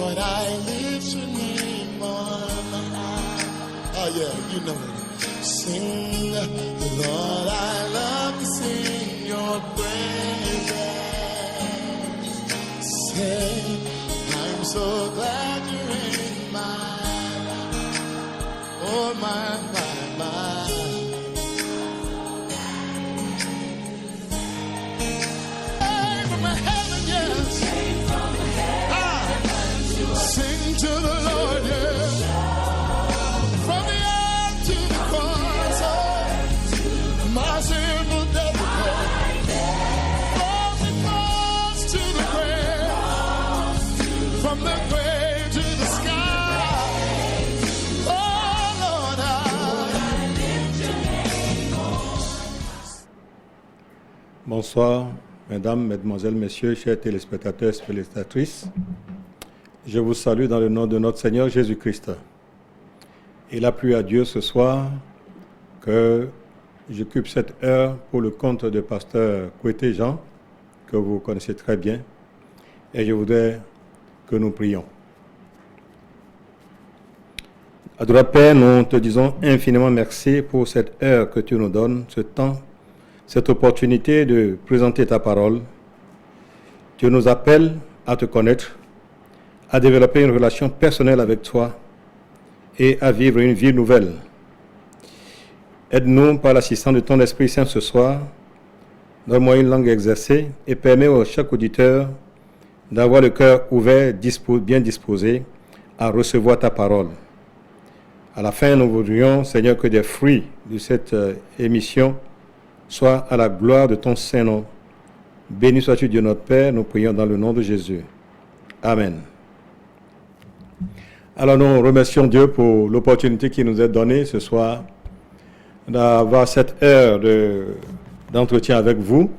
Lord, I lift your name on high. Oh yeah, you know it. Sing, Lord, I love to sing your praises. Say, I'm so glad you're in my life. Oh my, my, my. Sing to the Lord, yeah. From the earth to the cross, oh, my simple death. From the cross to the grave, from the grave to the sky. Oh Lord, I lift your name. Bonsoir, mesdames, mesdemoiselles, messieurs, chers téléspectateurs et téléspectatrices. Je vous salue dans le nom de notre Seigneur Jésus-Christ. Il a plu à Dieu ce soir que j'occupe cette heure pour le compte de pasteur Kouété Jean, que vous connaissez très bien, et je voudrais que nous prions. Adorable Père, nous te disons infiniment merci pour cette heure que tu nous donnes, ce temps, cette opportunité de présenter ta parole. Tu nous appelles à te connaître, à développer une relation personnelle avec toi et à vivre une vie nouvelle. Aide-nous par l'assistance de ton Esprit Saint ce soir. Donne-moi une langue exercée et permets à chaque auditeur d'avoir le cœur ouvert, bien disposé à recevoir ta parole. À la fin, nous voudrions, Seigneur, que des fruits de cette émission soient à la gloire de ton Saint-Nom. Béni sois-tu Dieu notre Père, nous prions dans le nom de Jésus. Amen. Alors nous remercions Dieu pour l'opportunité qu'il nous a donnée ce soir d'avoir cette heure d'entretien avec vous.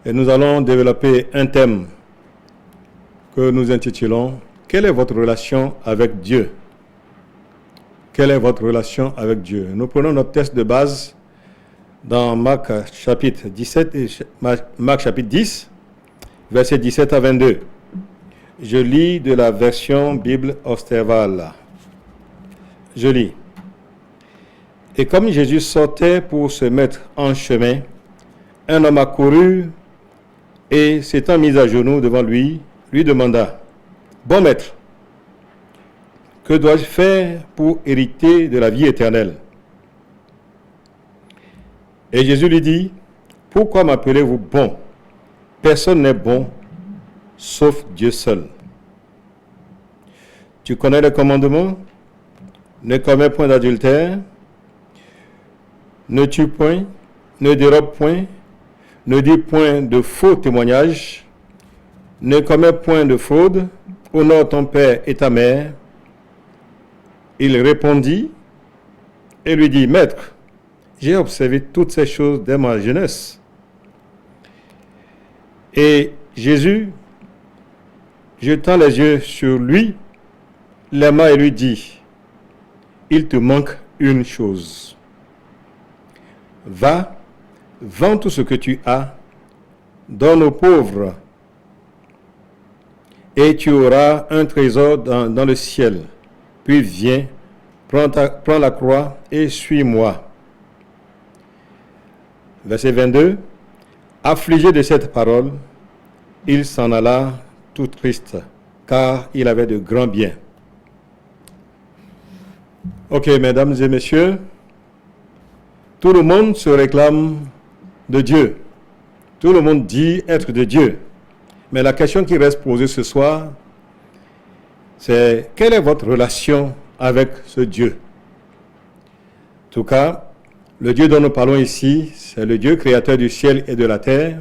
Et nous allons développer un thème que nous intitulons « Quelle est votre relation avec Dieu ?» Quelle est votre relation avec Dieu? Nous prenons notre texte de base dans Marc chapitre 10, versets 17 à 22. Je lis de la version Bible Osterval. Je lis. Et comme Jésus sortait pour se mettre en chemin, un homme accourut et s'étant mis à genoux devant lui, lui demanda, « Bon maître, que dois-je faire pour hériter de la vie éternelle ?» Et Jésus lui dit, « Pourquoi m'appelez-vous bon? Personne n'est bon, sauf Dieu seul. Tu connais les commandements? Ne commets point d'adultère, ne tue point, ne dérobe point, ne dis point de faux témoignages, ne commets point de fraude, honore ton père et ta mère. » Il répondit et lui dit, « Maître, j'ai observé toutes ces choses dès ma jeunesse. » Et Jésus, jetant les yeux sur lui, l'aima et lui dit, « Il te manque une chose. Va, vends tout ce que tu as, donne aux pauvres, et tu auras un trésor dans le ciel. Puis viens, prends la croix et suis-moi. » Verset 22. Affligé de cette parole, il s'en alla tout triste, car il avait de grands biens. Ok, mesdames et messieurs, tout le monde se réclame de Dieu. Tout le monde dit être de Dieu. Mais la question qui reste posée ce soir, c'est quelle est votre relation avec ce Dieu? En tout cas, le Dieu dont nous parlons ici, c'est le Dieu créateur du ciel et de la terre.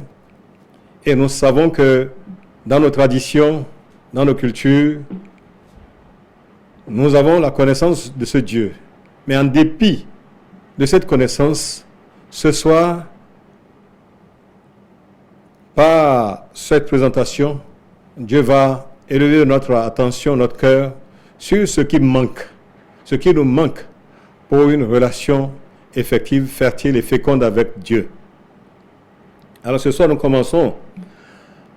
Et nous savons que dans nos traditions, dans nos cultures, nous avons la connaissance de ce Dieu. Mais en dépit de cette connaissance, ce soir, par cette présentation, Dieu va élever notre attention, notre cœur, sur ce qui manque, ce qui nous manque pour une relation effective, fertile et féconde avec Dieu. Alors ce soir, nous commençons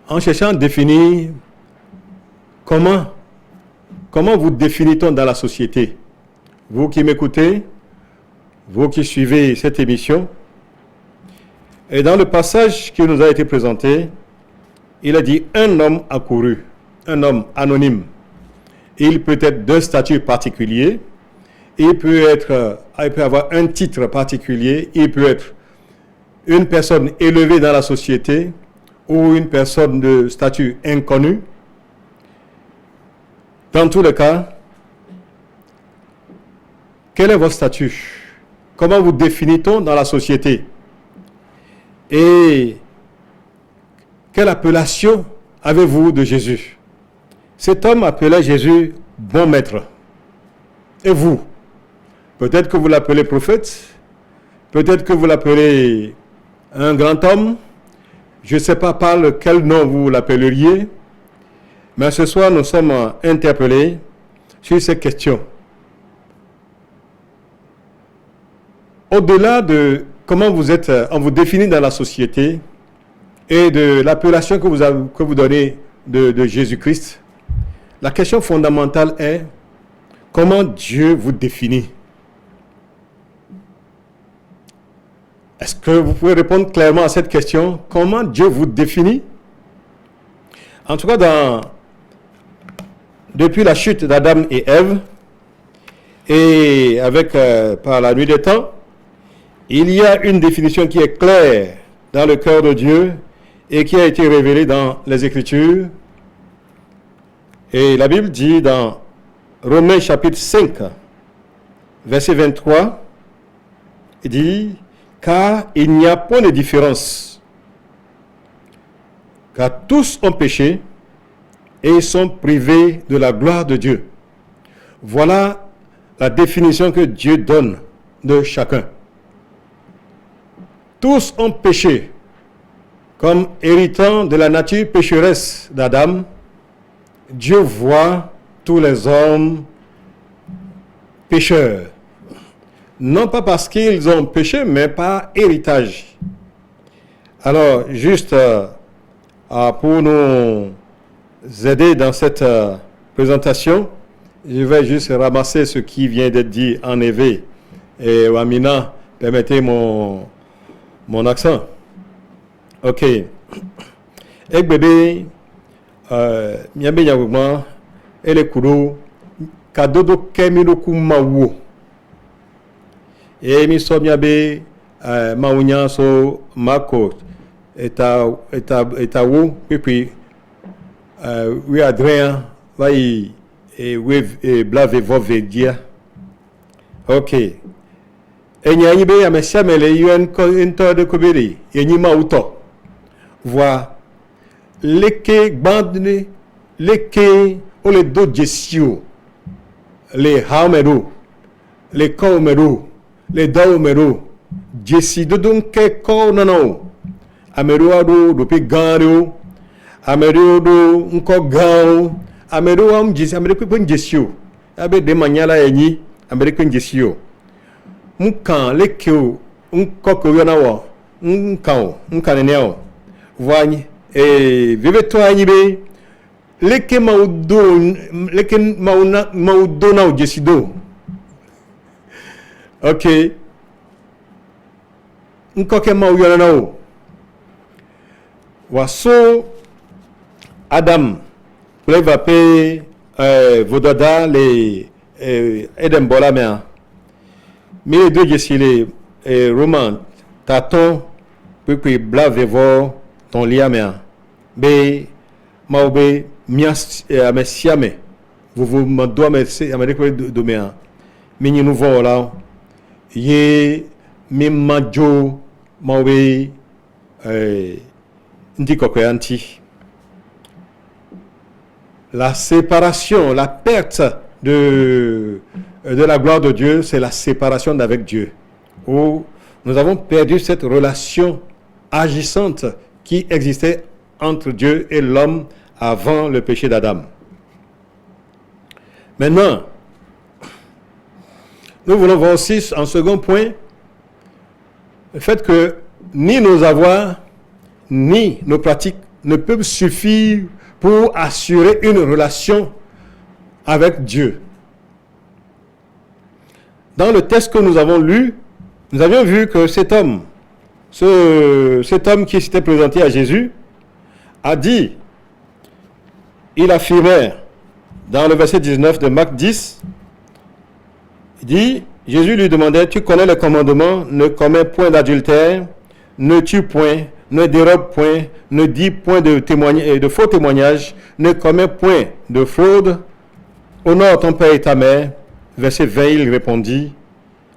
en cherchant à définir comment vous définit-on dans la société? Vous qui m'écoutez, vous qui suivez cette émission, et dans le passage qui nous a été présenté, il a dit un homme accouru, un homme anonyme. Il peut être d'un statut particulier, il peut avoir un titre particulier, il peut être une personne élevée dans la société ou une personne de statut inconnu. Dans tous les cas, quel est votre statut? Comment vous définit-on dans la société? Et quelle appellation avez-vous de Jésus? Cet homme appelait Jésus bon maître. Et vous? Peut-être que vous l'appelez prophète, peut-être que vous l'appelez un grand homme, je ne sais pas par quel nom vous l'appelleriez, mais ce soir nous sommes interpellés sur ces questions. Au-delà de comment vous êtes, on vous définit dans la société et de l'appellation que vous donnez de Jésus-Christ, la question fondamentale est comment Dieu vous définit. Est-ce que vous pouvez répondre clairement à cette question? Comment Dieu vous définit? En tout cas, depuis la chute d'Adam et Ève, et par la nuit des temps, il y a une définition qui est claire dans le cœur de Dieu et qui a été révélée dans les Écritures. Et la Bible dit dans Romains chapitre 5, verset 23, il dit « Car il n'y a point de différence, car tous ont péché et sont privés de la gloire de Dieu. » Voilà la définition que Dieu donne de chacun. Tous ont péché, comme héritant de la nature pécheresse d'Adam. Dieu voit tous les hommes pécheurs. Non pas parce qu'ils ont péché, mais par héritage. Alors, juste pour nous aider dans cette présentation, je vais juste ramasser ce qui vient d'être dit en éveil. Et Wamina, permettez mon accent. Ok. Et bébé, miabe nyaguma, ele kuro, kadodo kemino kumawo. Et mi so miabe maunya so mako eta wo puis we adrien vai we blave vove dia. Ok. Enyanyi be ameshamele yuen ko into de kobiri yenyi mauto. Voix leke bandne leke ole do jesio le hameru le kaumeru le daumeru jesi dodon ke ko nono ameru ado do pe ganro ameru do nko gan ameru am jesi ameru pe jesio abe de manyala enyi ameru pe jesio nkan lekeo nko ko yona wo nkan neo voign et vive toi nibe leke maudo na ojesido. Ok, nkoke mau yona na o waso Adam pleva pe vodada le edembola mea mi de jesile roman taton puis blave vo ton liamea be maube mias amesiame vous mando amesi ameriko do mea mini nouveau là ye mi majo maube ndiko ko anti. La séparation, la perte de la gloire de Dieu, c'est la séparation d'avec Dieu. Où nous avons perdu cette relation agissante qui existait entre Dieu et l'homme avant le péché d'Adam. Maintenant, nous voulons voir aussi en second point le fait que ni nos avoirs ni nos pratiques ne peuvent suffire pour assurer une relation avec Dieu. Dans le texte que nous avons lu, nous avions vu que cet homme qui s'était présenté à Jésus, a dit, il affirmait dans le verset 19 de Marc 10, il dit, Jésus lui demandait, tu connais le commandement, ne commets point d'adultère, ne tue point, ne dérobe point, ne dis point de faux témoignages, ne commets point de fraude, honore ton père et ta mère. Verset 20, il répondit,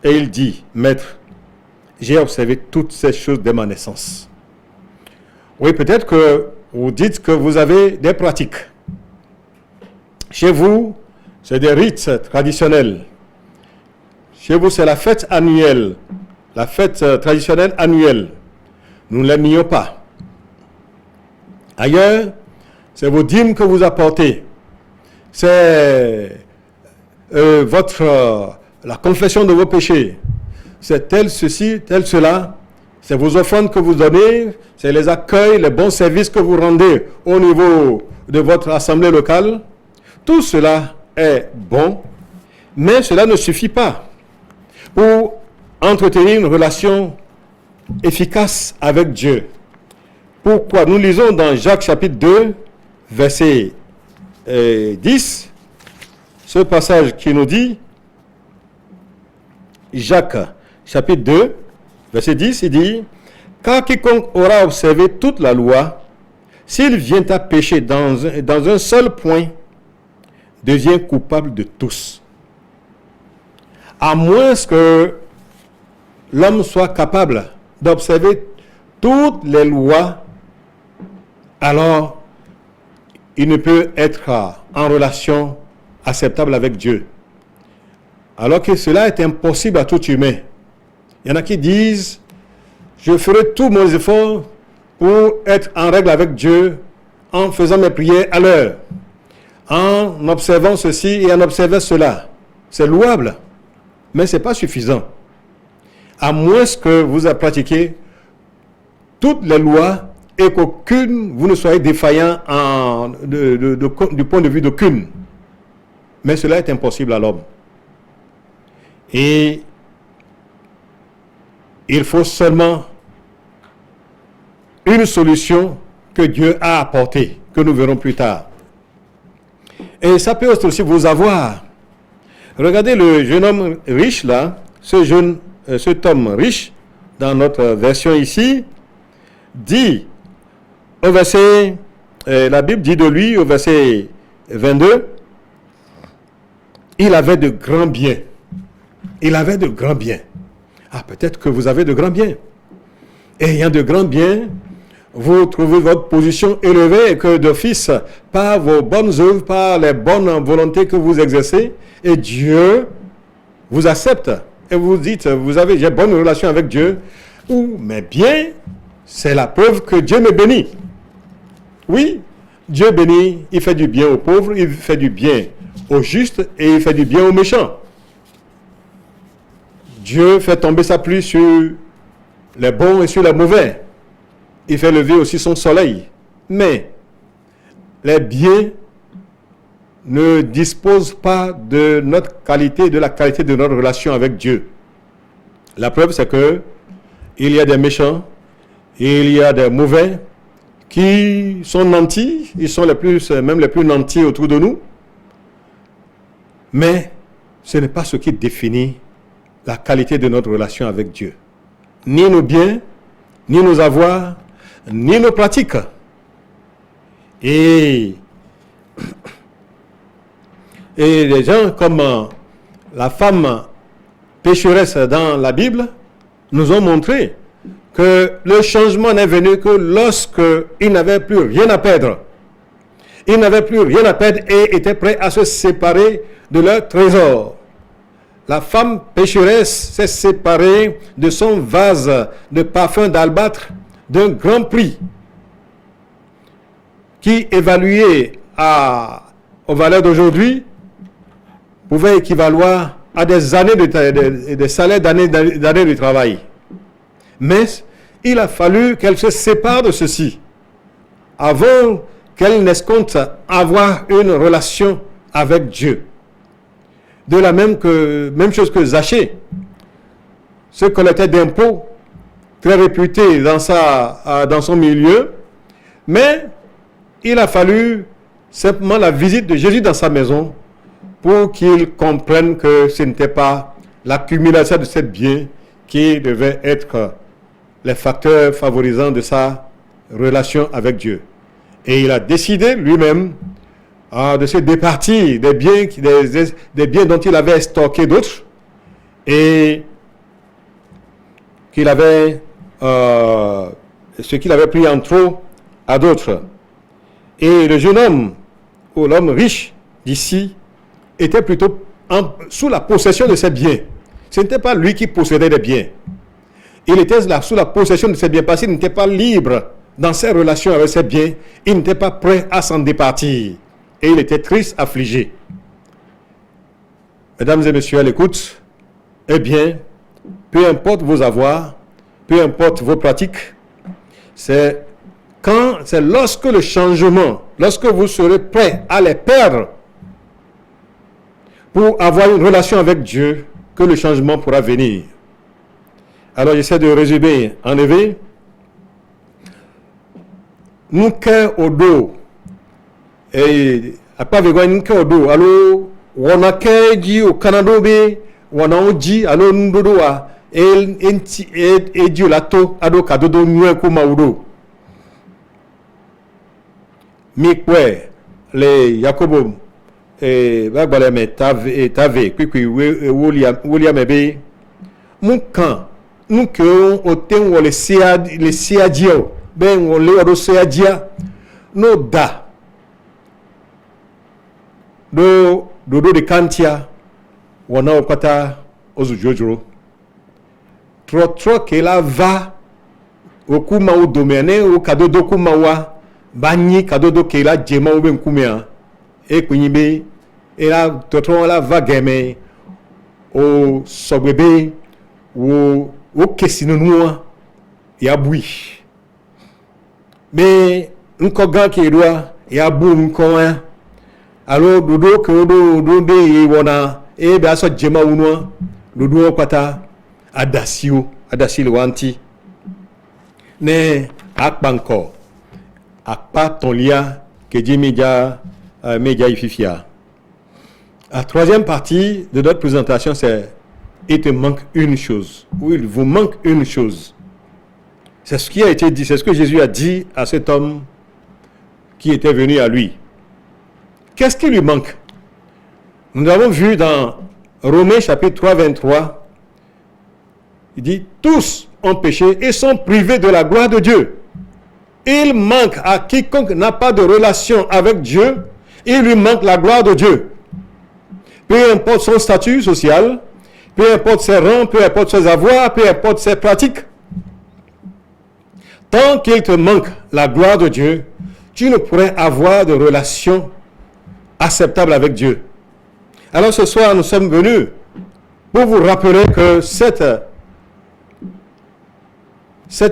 et il dit, Maître, j'ai observé toutes ces choses dès ma naissance. Oui, peut-être que vous dites que vous avez des pratiques. Chez vous, c'est des rites traditionnels. Chez vous, c'est la fête annuelle, la fête traditionnelle annuelle. Nous ne la nions pas. Ailleurs, c'est vos dîmes que vous apportez. C'est la confession de vos péchés. C'est tel ceci, tel cela. C'est vos offrandes que vous donnez. C'est les accueils, les bons services que vous rendez au niveau de votre assemblée locale. Tout cela est bon, mais cela ne suffit pas pour entretenir une relation efficace avec Dieu. Pourquoi? Nous lisons dans Jacques chapitre 2, verset 10, ce passage qui nous dit, Jacques chapitre 2, verset 10, il dit, « Car quiconque aura observé toute la loi, s'il vient à pécher dans un seul point, devient coupable de tous. » À moins que l'homme soit capable d'observer toutes les lois, alors il ne peut être en relation acceptable avec Dieu. Alors que cela est impossible à tout humain. Il y en a qui disent, je ferai tous mes efforts pour être en règle avec Dieu en faisant mes prières à l'heure, en observant ceci et en observant cela. C'est louable, mais ce n'est pas suffisant. À moins que vous pratiquiez toutes les lois et qu'aucune, vous ne soyez défaillant du point de vue d'aucune. Mais cela est impossible à l'homme. Et il faut seulement une solution que Dieu a apportée, que nous verrons plus tard. Et ça peut aussi vous avoir. Regardez le jeune homme riche là, cet homme riche, dans notre version ici, dit au verset, la Bible dit de lui au verset 22, il avait de grands biens. Il avait de grands biens. Ah, peut-être que vous avez de grands biens. Et ayant de grands biens, vous trouvez votre position élevée et que d'office, par vos bonnes œuvres, par les bonnes volontés que vous exercez, et Dieu vous accepte. Et vous dites, j'ai bonne relation avec Dieu. Ou mes biens, c'est la preuve que Dieu me bénit. Oui, Dieu bénit, il fait du bien aux pauvres, il fait du bien aux justes et il fait du bien aux méchants. Dieu fait tomber sa pluie sur les bons et sur les mauvais. Il fait lever aussi son soleil. Mais les biens ne disposent pas de notre qualité, de la qualité de notre relation avec Dieu. La preuve, c'est que il y a des méchants, il y a des mauvais qui sont nantis, ils sont même les plus nantis autour de nous. Mais ce n'est pas ce qui définit la qualité de notre relation avec Dieu. Ni nos biens, ni nos avoirs, ni nos pratiques. Et les gens comme la femme pécheresse dans la Bible nous ont montré que le changement n'est venu que lorsqu'ils n'avaient plus rien à perdre. Ils n'avaient plus rien à perdre et étaient prêts à se séparer de leur trésor. La femme pécheresse s'est séparée de son vase de parfum d'albâtre d'un grand prix qui, évalué aux valeurs d'aujourd'hui, pouvait équivaloir à des années des salaires d'années de travail. Mais il a fallu qu'elle se sépare de ceci avant qu'elle n'escompte avoir une relation avec Dieu. De la même chose que Zachée, ce collecteur d'impôts, très réputé dans son milieu, mais il a fallu simplement la visite de Jésus dans sa maison pour qu'il comprenne que ce n'était pas l'accumulation de ces biens qui devait être les facteurs favorisants de sa relation avec Dieu. Et il a décidé lui-même de se départir des biens dont il avait stocké d'autres et ce qu'il avait pris en trop à d'autres. Et le jeune homme, ou l'homme riche d'ici, était plutôt sous la possession de ses biens. Ce n'était pas lui qui possédait des biens. Il était sous la possession de ses biens parce qu'il n'était pas libre dans ses relations avec ses biens. Il n'était pas prêt à s'en départir. Et il était triste, affligé. Mesdames et messieurs, à l'écoute, eh bien, peu importe vos avoirs, peu importe vos pratiques, c'est lorsque le changement, lorsque vous serez prêt à les perdre pour avoir une relation avec Dieu, que le changement pourra venir. Alors j'essaie de résumer. En effet, nous cœur au dos et à pas vergogne nous cœur au dos. Alors on a cœur dit au Canada be on a dit alors nous dodo a et Dieu la to ado kadodo nous ko maudo. Mi kwe le Yakobo bagbale me tave kwi William ebe mon kan nous que au temps où les siadio ben on le ado siadia no da do de kantia wana okata ozujojoro tro que la va okuma o domene o kadodo kuma wa banyi kadodo ke la jema o ben kumea e kunyibe e la totron la va game o sogbebe o kesinunua ya bui mais nkoga ke doa ya bu nkoa alo dodo ke do de wona e be aso jema unua dodo kwata adasi le wanti ne akpanko akpa tonlia que Dieu média ififia. La troisième partie de notre présentation, c'est il te manque une chose, ou il vous manque une chose. C'est ce qui a été dit, c'est ce que Jésus a dit à cet homme qui était venu à lui. Qu'est-ce qui lui manque? Nous avons vu dans Romains chapitre 3, 23, il dit, tous ont péché et sont privés de la gloire de Dieu. Il manque à quiconque n'a pas de relation avec Dieu, il lui manque la gloire de Dieu. Peu importe son statut social, peu importe ses rangs, peu importe ses avoirs, peu importe ses pratiques. Tant qu'il te manque la gloire de Dieu, tu ne pourrais avoir de relation acceptable avec Dieu. Alors ce soir, nous sommes venus pour vous rappeler que cette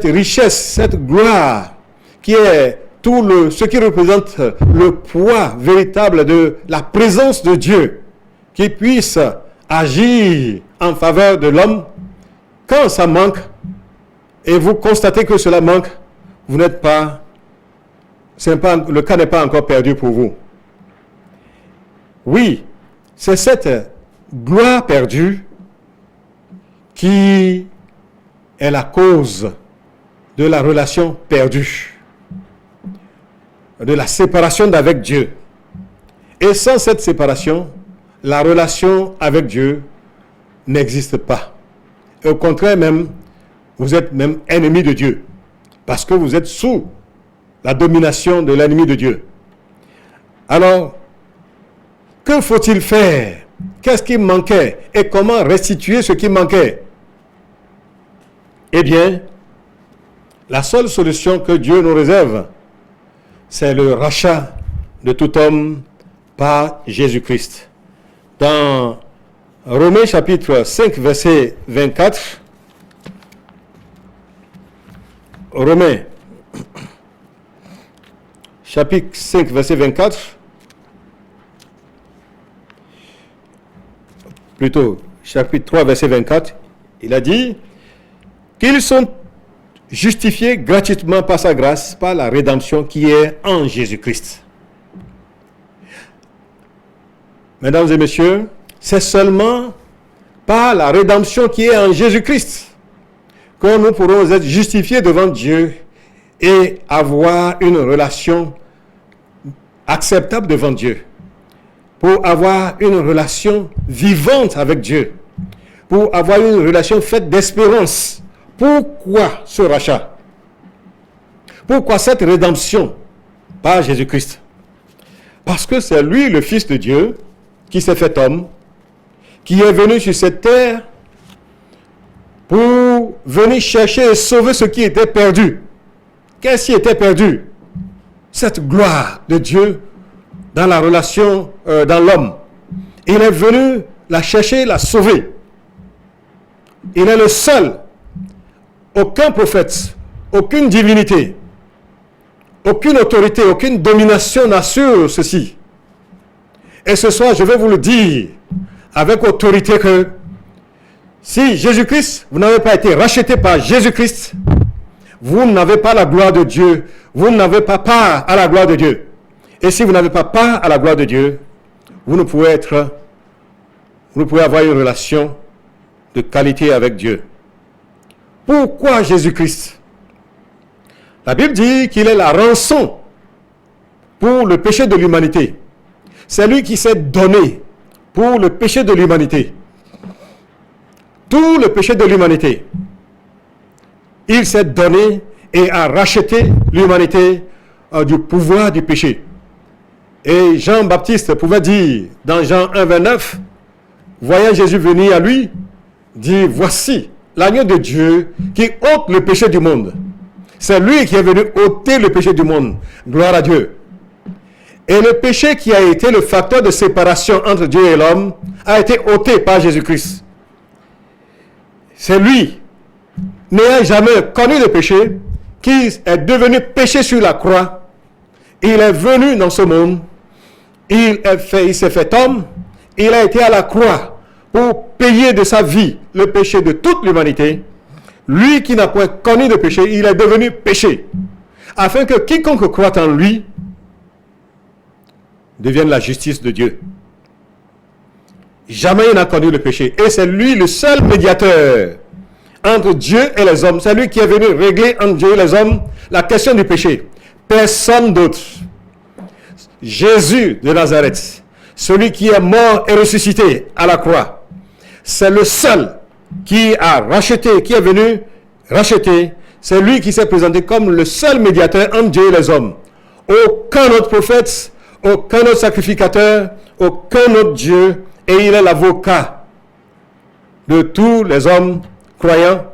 richesse, cette gloire, qui est ce qui représente le poids véritable de la présence de Dieu, qui puisse agir en faveur de l'homme, quand ça manque, et vous constatez que cela manque, le cas n'est pas encore perdu pour vous. Oui, c'est cette gloire perdue qui est la cause de la relation perdue, de la séparation d'avec Dieu. Et sans cette séparation, la relation avec Dieu n'existe pas. Et au contraire même, vous êtes même ennemi de Dieu, parce que vous êtes sous la domination de l'ennemi de Dieu. Alors, que faut-il faire? Qu'est-ce qui manquait? Et comment restituer ce qui manquait? Eh bien, la seule solution que Dieu nous réserve, c'est le rachat de tout homme par Jésus-Christ. Dans Romains chapitre 5, verset 24, Romains chapitre 5, verset 24, plutôt chapitre 3, verset 24, il a dit qu'ils sont justifiés gratuitement par sa grâce, par la rédemption qui est en Jésus-Christ. Mesdames et messieurs, c'est seulement par la rédemption qui est en Jésus-Christ que nous pourrons être justifiés devant Dieu et avoir une relation acceptable devant Dieu. Pour avoir une relation vivante avec Dieu. Pour avoir une relation faite d'espérance. Pourquoi ce rachat? Pourquoi cette rédemption par Jésus-Christ? Parce que c'est lui, le Fils de Dieu, qui s'est fait homme, qui est venu sur cette terre pour venir chercher et sauver ce qui était perdu. Qu'est-ce qui était perdu? Cette gloire de Dieu dans la relation, dans l'homme. Il est venu la chercher, la sauver. Il est le seul. Aucun prophète, aucune divinité, aucune autorité, aucune domination n'assure ceci. Et ce soir, je vais vous le dire avec autorité que si Jésus-Christ, vous n'avez pas été racheté par Jésus-Christ, vous n'avez pas la gloire de Dieu, vous n'avez pas part à la gloire de Dieu. Et si vous n'avez pas part à la gloire de Dieu, vous ne pouvez avoir une relation de qualité avec Dieu. Pourquoi Jésus-Christ? La Bible dit qu'il est la rançon pour le péché de l'humanité. C'est lui qui s'est donné pour le péché de l'humanité. Tout le péché de l'humanité. Il s'est donné et a racheté l'humanité du pouvoir du péché. Et Jean-Baptiste pouvait dire dans Jean 1, 29, voyant Jésus venir à lui, dit, voici l'agneau de Dieu qui ôte le péché du monde. C'est lui qui est venu ôter le péché du monde. Gloire à Dieu. Et le péché qui a été le facteur de séparation entre Dieu et l'homme a été ôté par Jésus-Christ. C'est lui, n'ayant jamais connu le péché, qui est devenu péché sur la croix. Il est venu dans ce monde, il s'est fait homme, il a été à la croix pour payer de sa vie le péché de toute l'humanité. Lui qui n'a point connu de péché, il est devenu péché, afin que quiconque croit en lui devienne la justice de Dieu. Jamais il n'a connu le péché. Et c'est lui le seul médiateur entre Dieu et les hommes. C'est lui qui est venu régler entre Dieu et les hommes la question du péché. Personne d'autre. Jésus de Nazareth, celui qui est mort et ressuscité à la croix, c'est le seul qui a racheté, qui est venu racheter. C'est lui qui s'est présenté comme le seul médiateur entre Dieu et les hommes. Aucun autre prophète, aucun autre sacrificateur, aucun autre Dieu, et il est l'avocat de tous les hommes croyants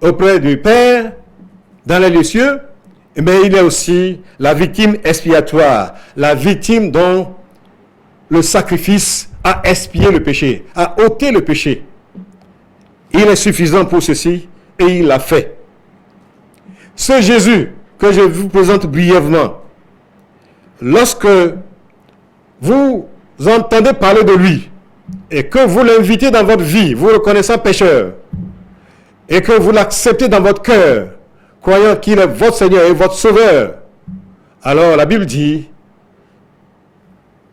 auprès du Père dans les lieux cieux, mais il est aussi la victime expiatoire, la victime dont le sacrifice a expié le péché, a ôté le péché. Il est suffisant pour ceci et il l'a fait. Ce Jésus que je vous présente brièvement, lorsque vous entendez parler de lui et que vous l'invitez dans votre vie, vous reconnaissant pécheur, et que vous l'acceptez dans votre cœur, croyant qu'il est votre Seigneur et votre Sauveur, alors la Bible dit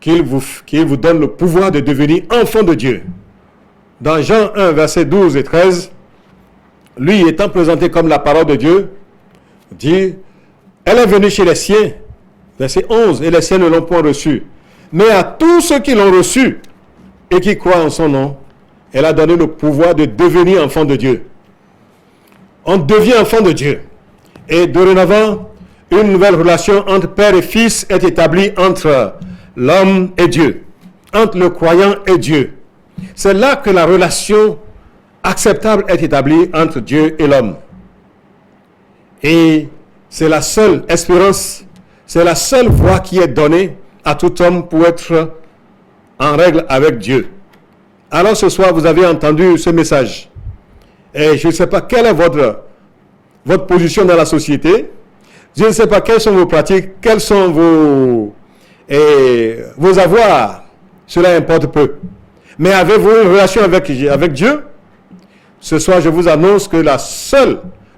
qu'il vous donne le pouvoir de devenir enfant de Dieu. Dans Jean 1, versets 12 et 13, lui étant présenté comme la parole de Dieu, dit, elle est venue chez les siens, verset 11, et les siens ne l'ont point reçu. Mais à tous ceux qui l'ont reçu et qui croient en son nom, elle a donné le pouvoir de devenir enfant de Dieu. On devient enfant de Dieu. Et dorénavant, une nouvelle relation entre père et fils est établie entre l'homme et Dieu, entre le croyant et Dieu. C'est là que la relation acceptable est établie entre Dieu et l'homme. Et c'est la seule espérance, c'est la seule voie qui est donnée à tout homme pour être en règle avec Dieu. Alors ce soir, vous avez entendu ce message. Et je ne sais pas quelle est votre position dans la société, Je ne sais pas quelles sont vos pratiques, quels sont vos avoirs. Cela importe peu. Mais avez-vous une relation avec Dieu? Ce soir, je vous annonce que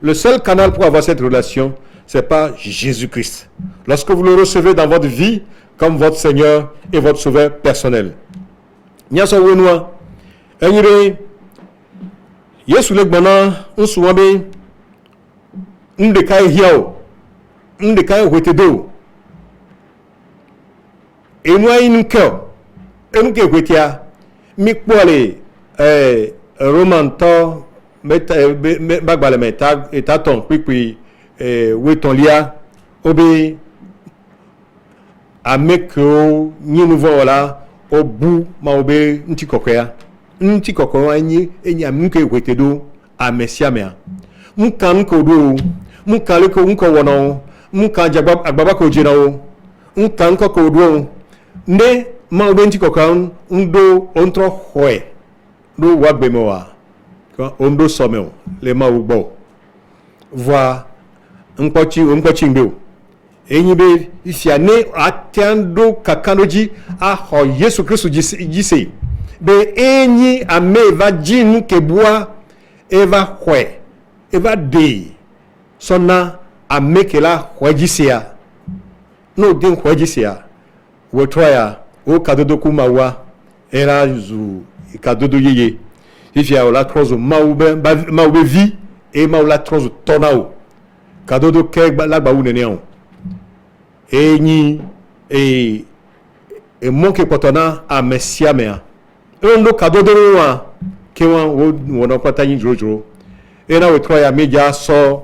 le seul canal pour avoir cette relation, c'est pas Jésus-Christ. Lorsque vous le recevez dans votre vie comme votre Seigneur et votre Sauveur personnel. Nyasa wenwa, enyire, Yesu le gbana, unsuwabe, ndekai hiao, ndekai wetedo. Enwa inukeo, enuke wetia, mikpole, romanto, bagbale meta, etaton, puis wetonlia, obe, ameko, ni nouveau là, au bout, ma obe, nti kokoya, enyi amuke wetedo, amesia mea. Mkan kodo, mkan ko unko wono, mkan jabab agbaba ko jenao, mkan ko kodo, ne ma obe nti kokoya, ndo ontro hoe, do wagbemoa, ondo someo, le ma ubo. Voa, nkwachi mbeo. Enyibe ifiane atiando kakanoji aho Yesu Kristo jise be enyi ame va jinu kebua eva hwe eva de sona ame kela hwejisia no din hwejisia wotroya o kadodo kumawa era zu kadodo yeye ifia ola trozo maube vi e maula trozo tonao kadodo ke lagba unene enyi monke potona a mesia mea ndo kadodo wa kewa wona kwata yin jojoro era we troya meja so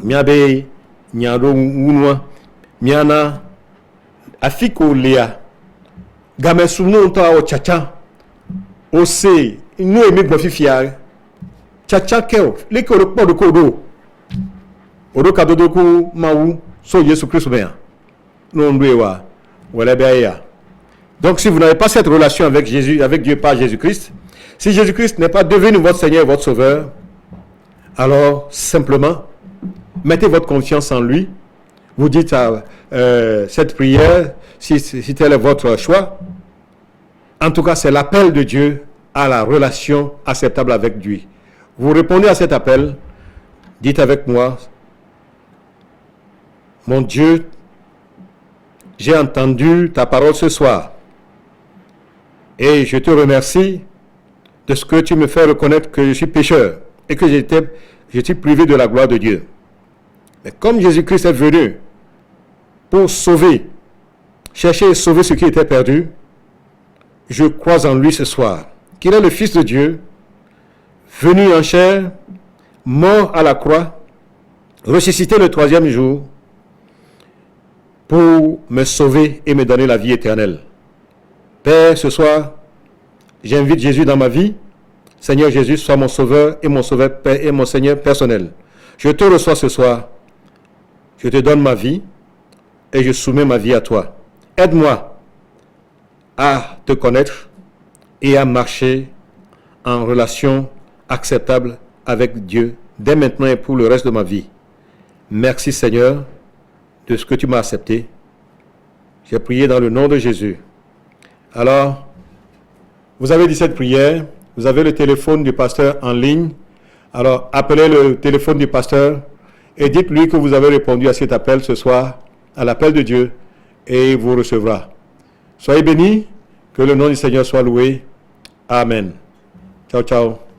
miabe nyado unwa miana afiko lea gamesu no to o chacha o se inu emi gbo fifia chacha keo leke oro podo kodo oro kadodo ku mawu so Jésus Christ bien. Donc si vous n'avez pas cette relation avec Jésus, avec Dieu par Jésus-Christ, si Jésus-Christ n'est pas devenu votre Seigneur et votre Sauveur, alors simplement mettez votre confiance en lui. Vous dites cette prière, si tel est votre choix. En tout cas, c'est l'appel de Dieu à la relation acceptable avec Dieu. Vous répondez à cet appel, dites avec moi: mon Dieu, j'ai entendu ta parole ce soir et je te remercie de ce que tu me fais reconnaître que je suis pécheur et que je suis privé de la gloire de Dieu. Mais comme Jésus-Christ est venu pour chercher et sauver ce qui était perdu, je crois en lui ce soir, qu'il est le Fils de Dieu, venu en chair, mort à la croix, ressuscité le 3e jour, pour me sauver et me donner la vie éternelle. Père, ce soir, j'invite Jésus dans ma vie. Seigneur Jésus, sois mon sauveur et mon Seigneur personnel. Je te reçois ce soir. Je te donne ma vie et je soumets ma vie à toi. Aide-moi à te connaître et à marcher en relation acceptable avec Dieu dès maintenant et pour le reste de ma vie. Merci Seigneur de ce que tu m'as accepté. J'ai prié dans le nom de Jésus. Alors, vous avez dit cette prière, vous avez le téléphone du pasteur en ligne. Alors, appelez le téléphone du pasteur et dites-lui que vous avez répondu à cet appel ce soir, à l'appel de Dieu, et il vous recevra. Soyez bénis, que le nom du Seigneur soit loué. Amen. Ciao, ciao.